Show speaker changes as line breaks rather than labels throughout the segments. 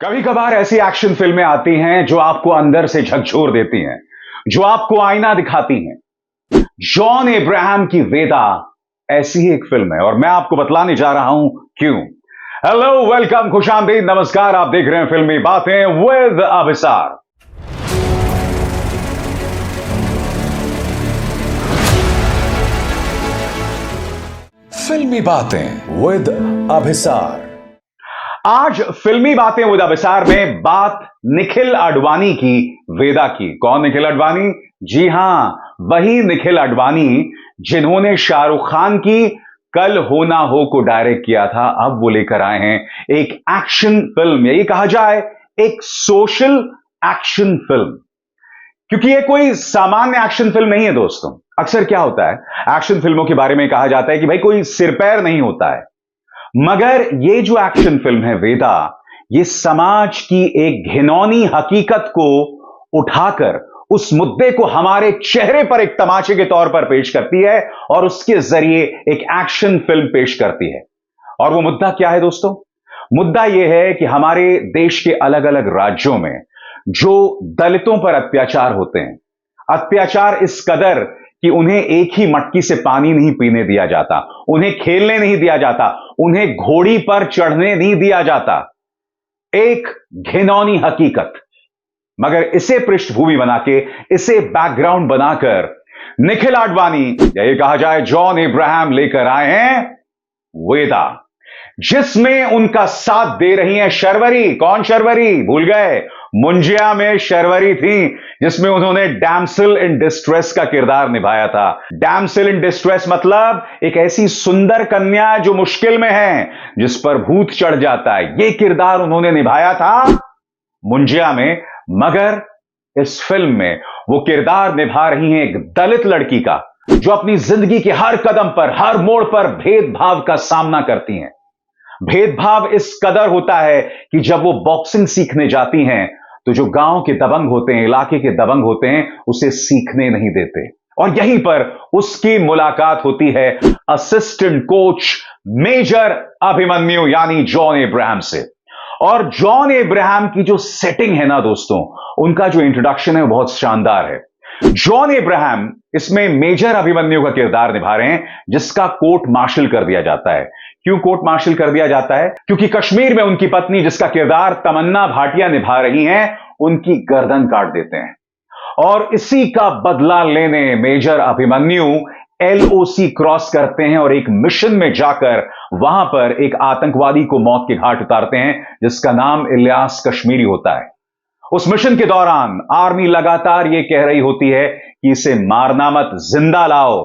कभी कभार ऐसी एक्शन फिल्में आती हैं जो आपको अंदर से झकझोर देती हैं, जो आपको आईना दिखाती हैं। जॉन अब्राहम की वेदा ऐसी ही एक फिल्म है और मैं आपको बतलाने जा रहा हूं क्यों। हेलो, वेलकम, खुशामदीद, नमस्कार। आप देख रहे हैं फिल्मी बातें विद अभिसार। फिल्मी बातें विद अभिसार। आज फिल्मी बातें विद अभिसार में बात निखिल आडवाणी की वेदा की। कौन निखिल आडवाणी? जी हां, वही निखिल आडवाणी जिन्होंने शाहरुख खान की कल हो ना हो को डायरेक्ट किया था। अब वो लेकर आए हैं एक एक्शन फिल्म, यही कहा जाए एक सोशल एक्शन फिल्म, क्योंकि ये कोई सामान्य एक्शन फिल्म नहीं है दोस्तों। अक्सर क्या होता है, एक्शन फिल्मों के बारे में कहा जाता है कि भाई कोई सिर पैर नहीं होता है, मगर ये जो एक्शन फिल्म है वेदा, ये समाज की एक घिनौनी हकीकत को उठाकर उस मुद्दे को हमारे चेहरे पर एक तमाचे के तौर पर पेश करती है और उसके जरिए एक एक्शन फिल्म पेश करती है। और वो मुद्दा क्या है दोस्तों? मुद्दा यह है कि हमारे देश के अलग अलग राज्यों में जो दलितों पर अत्याचार होते हैं, अत्याचार इस कदर कि उन्हें एक ही मटकी से पानी नहीं पीने दिया जाता, उन्हें खेलने नहीं दिया जाता, उन्हें घोड़ी पर चढ़ने नहीं दिया जाता। एक घिनौनी हकीकत, मगर इसे पृष्ठभूमि बना के, इसे बैकग्राउंड बनाकर निखिल आडवाणी, या ये कहा जाए जॉन अब्राहम, लेकर आए हैं वेदा, जिसमें उनका साथ दे रही हैं शर्वरी। कौन शर्वरी? भूल गए? मुंजिया में शर्वरी थी, जिसमें उन्होंने डैमसेल इन डिस्ट्रेस का किरदार निभाया था। डैमसेल इन डिस्ट्रेस मतलब एक ऐसी सुंदर कन्या जो मुश्किल में है, जिस पर भूत चढ़ जाता है। यह किरदार उन्होंने निभाया था मुंजिया में, मगर इस फिल्म में वो किरदार निभा रही हैं एक दलित लड़की का, जो अपनी जिंदगी के हर कदम पर, हर मोड़ पर भेदभाव का सामना करती हैं। भेदभाव इस कदर होता है कि जब वो बॉक्सिंग सीखने जाती हैं तो जो गांव के दबंग होते हैं, इलाके के दबंग होते हैं, उसे सीखने नहीं देते। और यहीं पर उसकी मुलाकात होती है असिस्टेंट कोच मेजर अभिमन्यु यानी जॉन अब्राहम से। और जॉन अब्राहम की जो सेटिंग है ना दोस्तों, उनका जो इंट्रोडक्शन है वो बहुत शानदार है। जॉन अब्राहम इसमें मेजर अभिमन्यु का किरदार निभा रहे हैं, जिसका कोर्ट मार्शल कर दिया जाता है। क्यों कोर्ट मार्शल कर दिया जाता है? क्योंकि कश्मीर में उनकी पत्नी, जिसका किरदार तमन्ना भाटिया निभा रही हैं, उनकी गर्दन काट देते हैं। और इसी का बदला लेने मेजर अभिमन्यु एलओसी क्रॉस करते हैं और एक मिशन में जाकर वहां पर एक आतंकवादी को मौत के घाट उतारते हैं, जिसका नाम इलियास कश्मीरी होता है। उस मिशन के दौरान आर्मी लगातार यह कह रही होती है कि इसे मारना मत, जिंदा लाओ,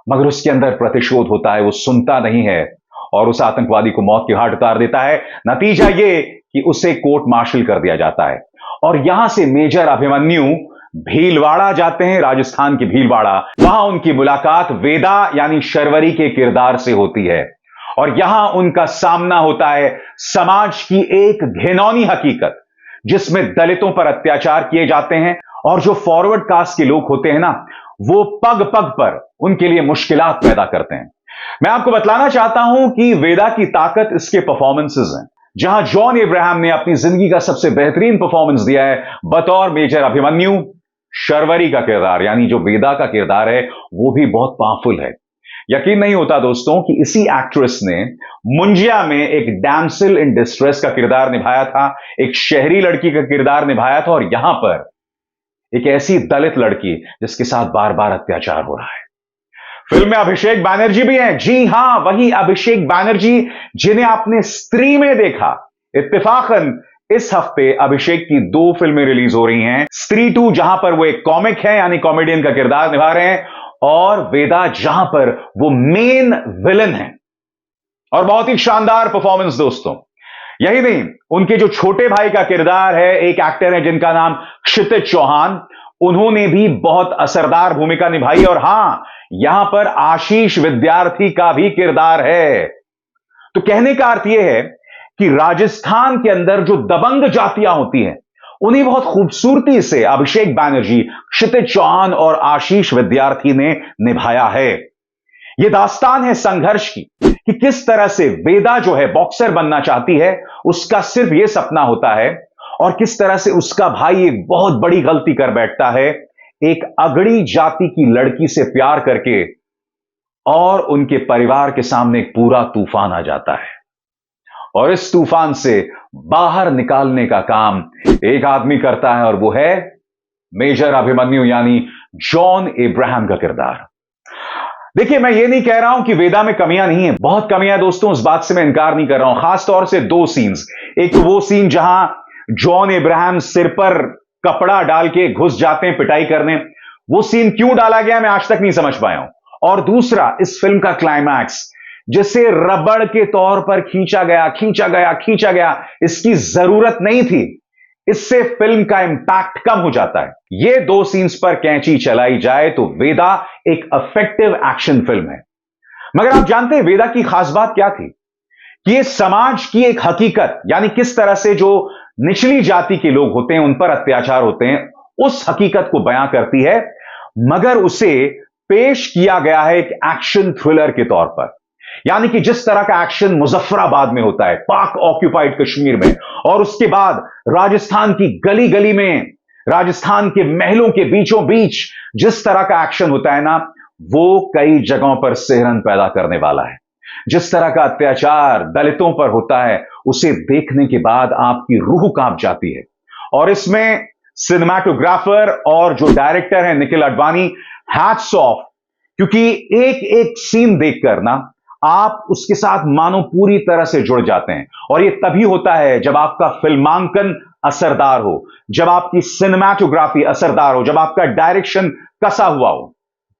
मगर उसके अंदर प्रतिशोध होता है, वो सुनता नहीं है और उस आतंकवादी को मौत के घाट उतार देता है। नतीजा यह कि उसे कोर्ट मार्शल कर दिया जाता है। और यहां से मेजर अभिमन्यु भीलवाड़ा जाते हैं, राजस्थान की भीलवाड़ा। वहां उनकी मुलाकात वेदा यानी शर्वरी के किरदार से होती है और यहां उनका सामना होता है समाज की एक घिनौनी हकीकत, जिसमें दलितों पर अत्याचार किए जाते हैं और जो फॉरवर्ड कास्ट के लोग होते हैं ना, वो पग पग पर उनके लिए मुश्किलात पैदा करते हैं। मैं आपको बतलाना चाहता हूं कि वेदा की ताकत इसके परफॉर्मेंसेस हैं, जहां जॉन अब्राहम ने अपनी जिंदगी का सबसे बेहतरीन परफॉर्मेंस दिया है बतौर मेजर अभिमन्यु। शर्वरी का किरदार यानी जो वेदा का किरदार है, वो भी बहुत पावरफुल है। यकीन नहीं होता दोस्तों कि इसी एक्ट्रेस ने मुंजिया में एक डैमसेल इन डिस्ट्रेस का किरदार निभाया था, एक शहरी लड़की का किरदार निभाया था, और यहां पर एक ऐसी दलित लड़की जिसके साथ बार बार अत्याचार हो रहा है। फिल्म में अभिषेक बैनर्जी भी हैं। जी हां, वही अभिषेक बैनर्जी जिन्हें आपने स्त्री में देखा। इत्तेफाकन इस हफ्ते अभिषेक की 2 फिल्में रिलीज हो रही हैं। स्त्री 2, जहां पर वो एक कॉमिक है यानी कॉमेडियन का किरदार निभा रहे हैं, और वेदा, जहां पर वो मेन विलन है। और बहुत ही शानदार परफॉर्मेंस दोस्तों। यही नहीं, उनके जो छोटे भाई का किरदार है, एक एक्टर है जिनका नाम क्षितिज चौहान, उन्होंने भी बहुत असरदार भूमिका निभाई। और हां, यहां पर आशीष विद्यार्थी का भी किरदार है। तो कहने का अर्थ यह है कि राजस्थान के अंदर जो दबंग जातियां होती हैं, उन्हें बहुत खूबसूरती से अभिषेक बैनर्जी, क्षितिज चौहान और आशीष विद्यार्थी ने निभाया है। यह दास्तान है संघर्ष की, कि किस तरह से वेदा जो है बॉक्सर बनना चाहती है, उसका सिर्फ यह सपना होता है और किस तरह से उसका भाई एक बहुत बड़ी गलती कर बैठता है, एक अगड़ी जाति की लड़की से प्यार करके, और उनके परिवार के सामने एक पूरा तूफान आ जाता है और इस तूफान से बाहर निकालने का काम एक आदमी करता है और वो है मेजर अभिमन्यु यानी जॉन अब्राहम का किरदार। देखिए, मैं ये नहीं कह रहा हूं कि वेदा में कमियां नहीं है, बहुत कमियां दोस्तों, उस बात से मैं इनकार नहीं कर रहा हूं। खास तौर से दो सीन्स, एक तो वो सीन जहां जॉन अब्राहम सिर पर कपड़ा डाल के घुस जाते हैं पिटाई करने, वो सीन क्यों डाला गया मैं आज तक नहीं समझ पाया हूं। और दूसरा, इस फिल्म का क्लाइमैक्स जिसे रबड़ के तौर पर खींचा गया, इसकी जरूरत नहीं थी, इससे फिल्म का इंपैक्ट कम हो जाता है। ये दो सीन्स पर कैंची चलाई जाए तो वेदा एक इफेक्टिव एक्शन फिल्म है। मगर आप जानते हैं वेदा की खास बात क्या थी? कि ये समाज की एक हकीकत, यानी किस तरह से जो निचली जाति के लोग होते हैं उन पर अत्याचार होते हैं, उस हकीकत को बयां करती है, मगर उसे पेश किया गया है एक एक्शन थ्रिलर के तौर पर। यानी कि जिस तरह का एक्शन मुजफ्फराबाद में होता है, पाक ऑक्यूपाइड कश्मीर में, और उसके बाद राजस्थान की गली गली में, राजस्थान के महलों के बीचों बीच जिस तरह का एक्शन होता है ना, वो कई जगहों पर सिहरन पैदा करने वाला है। जिस तरह का अत्याचार दलितों पर होता है, उसे देखने के बाद आपकी रूह कांप जाती है। और इसमें सिनेमाटोग्राफर और जो डायरेक्टर है निखिल अडवाणी, हैट्स ऑफ, क्योंकि एक एक सीन देखकर ना आप उसके साथ मानो पूरी तरह से जुड़ जाते हैं। और यह तभी होता है जब आपका फिल्मांकन असरदार हो, जब आपकी सिनेमाटोग्राफी असरदार हो, जब आपका डायरेक्शन कसा हुआ हो।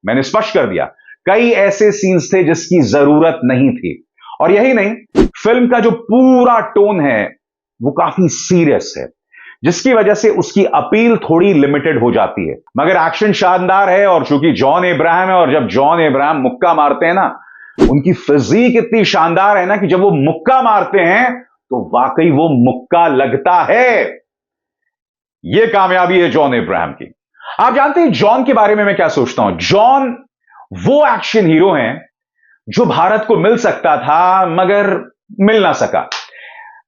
मैंने स्पष्ट कर दिया, कई ऐसे सीन्स थे जिसकी जरूरत नहीं थी। और यही नहीं, फिल्म का जो पूरा टोन है वो काफी सीरियस है, जिसकी वजह से उसकी अपील थोड़ी लिमिटेड हो जाती है। मगर एक्शन शानदार है, और चूंकि जॉन अब्राहम है, और जब जॉन अब्राहम मुक्का मारते हैं ना, उनकी फिजीक इतनी शानदार है ना कि जब वो मुक्का मारते हैं तो वाकई वो मुक्का लगता है। यह कामयाबी है जॉन अब्राहम की। आप जानते हैं जॉन के बारे में मैं क्या सोचता हूं? जॉन वो एक्शन हीरो हैं जो भारत को मिल सकता था मगर मिल ना सका।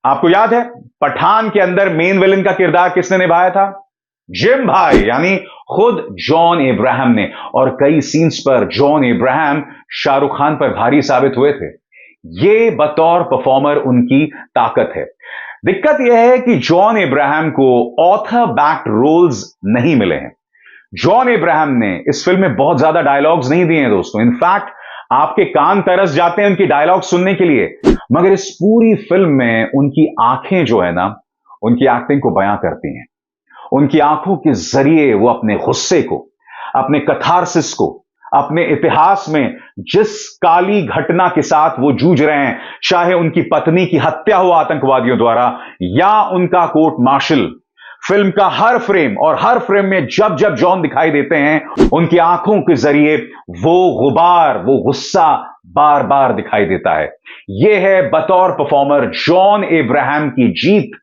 आपको याद है पठान के अंदर मेन विलन का किरदार किसने निभाया था? जिम भाई, यानी खुद जॉन अब्राहम ने। और कई सीन्स पर जॉन अब्राहम शाहरुख खान पर भारी साबित हुए थे। यह बतौर परफॉर्मर उनकी ताकत है। दिक्कत यह है कि जॉन अब्राहम को ऑथर बैक्ड रोल्स नहीं मिले हैं। जॉन अब्राहम ने इस फिल्म में बहुत ज्यादा डायलॉग्स नहीं दिए हैं दोस्तों। इनफैक्ट आपके कान तरस जाते हैं उनकी डायलॉग सुनने के लिए, मगर इस पूरी फिल्म में उनकी आंखें जो है ना, उनकी एक्टिंग को बयां करती हैं। उनकी आंखों के जरिए वो अपने गुस्से को, अपने कथारसिस को, अपने इतिहास में जिस काली घटना के साथ वो जूझ रहे हैं, चाहे उनकी पत्नी की हत्या हो आतंकवादियों द्वारा या उनका कोर्ट मार्शल, फिल्म का हर फ्रेम और हर फ्रेम में जब जब जॉन दिखाई देते हैं, उनकी आंखों के जरिए वो गुबार, वो गुस्सा बार बार दिखाई देता है। यह है बतौर परफॉर्मर जॉन अब्राहम की जीत।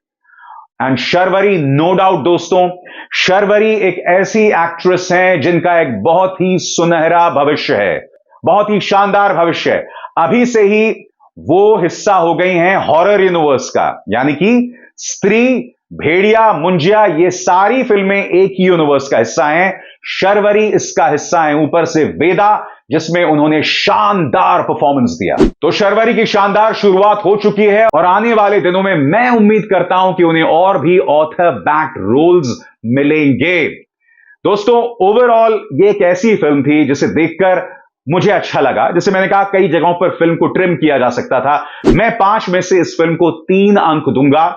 एंड शर्वरी, नो डाउट दोस्तों, शर्वरी एक ऐसी एक्ट्रेस हैं जिनका एक बहुत ही सुनहरा भविष्य है, बहुत ही शानदार भविष्य है। अभी से ही वो हिस्सा हो गई हैं हॉरर यूनिवर्स का, यानी कि स्त्री, भेड़िया, मुंजिया, ये सारी फिल्में एक ही यूनिवर्स का हिस्सा हैं। शर्वरी इसका हिस्सा है, ऊपर से वेदा जिसमें उन्होंने शानदार परफॉर्मेंस दिया। तो शर्वरी की शानदार शुरुआत हो चुकी है और आने वाले दिनों में मैं उम्मीद करता हूं कि उन्हें और भी ऑथर बैक्ड रोल्स मिलेंगे। दोस्तों, ओवरऑल ये एक ऐसी फिल्म थी जिसे देखकर मुझे अच्छा लगा। जैसे मैंने कहा, कई जगहों पर फिल्म को ट्रिम किया जा सकता था। मैं 5 में से इस फिल्म को 3 अंक दूंगा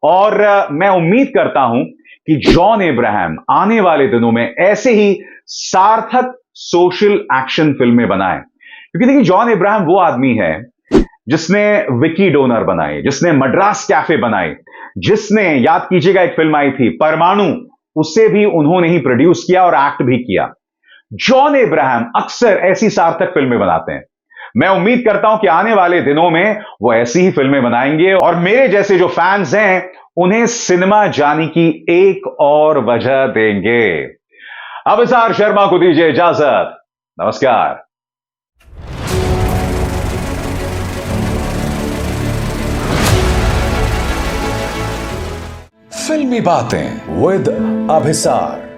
और मैं उम्मीद करता हूं कि जॉन अब्राहम आने वाले दिनों में ऐसे ही सार्थक सोशल एक्शन फिल्में बनाए। क्योंकि देखिए, जॉन अब्राहम वो आदमी है जिसने विकी डोनर बनाई, जिसने मद्रास कैफे बनाई, जिसने, याद कीजिएगा एक फिल्म आई थी परमाणु, उसे भी उन्होंने ही प्रोड्यूस किया और एक्ट भी किया। जॉन अब्राहम अक्सर ऐसी सार्थक फिल्में बनाते हैं। मैं उम्मीद करता हूं कि आने वाले दिनों में वो ऐसी ही फिल्में बनाएंगे और मेरे जैसे जो फैंस हैं उन्हें सिनेमा जाने की एक और वजह देंगे। अभिसार शर्मा को दीजिए इजाजत। नमस्कार। फिल्मी बातें विद अभिसार।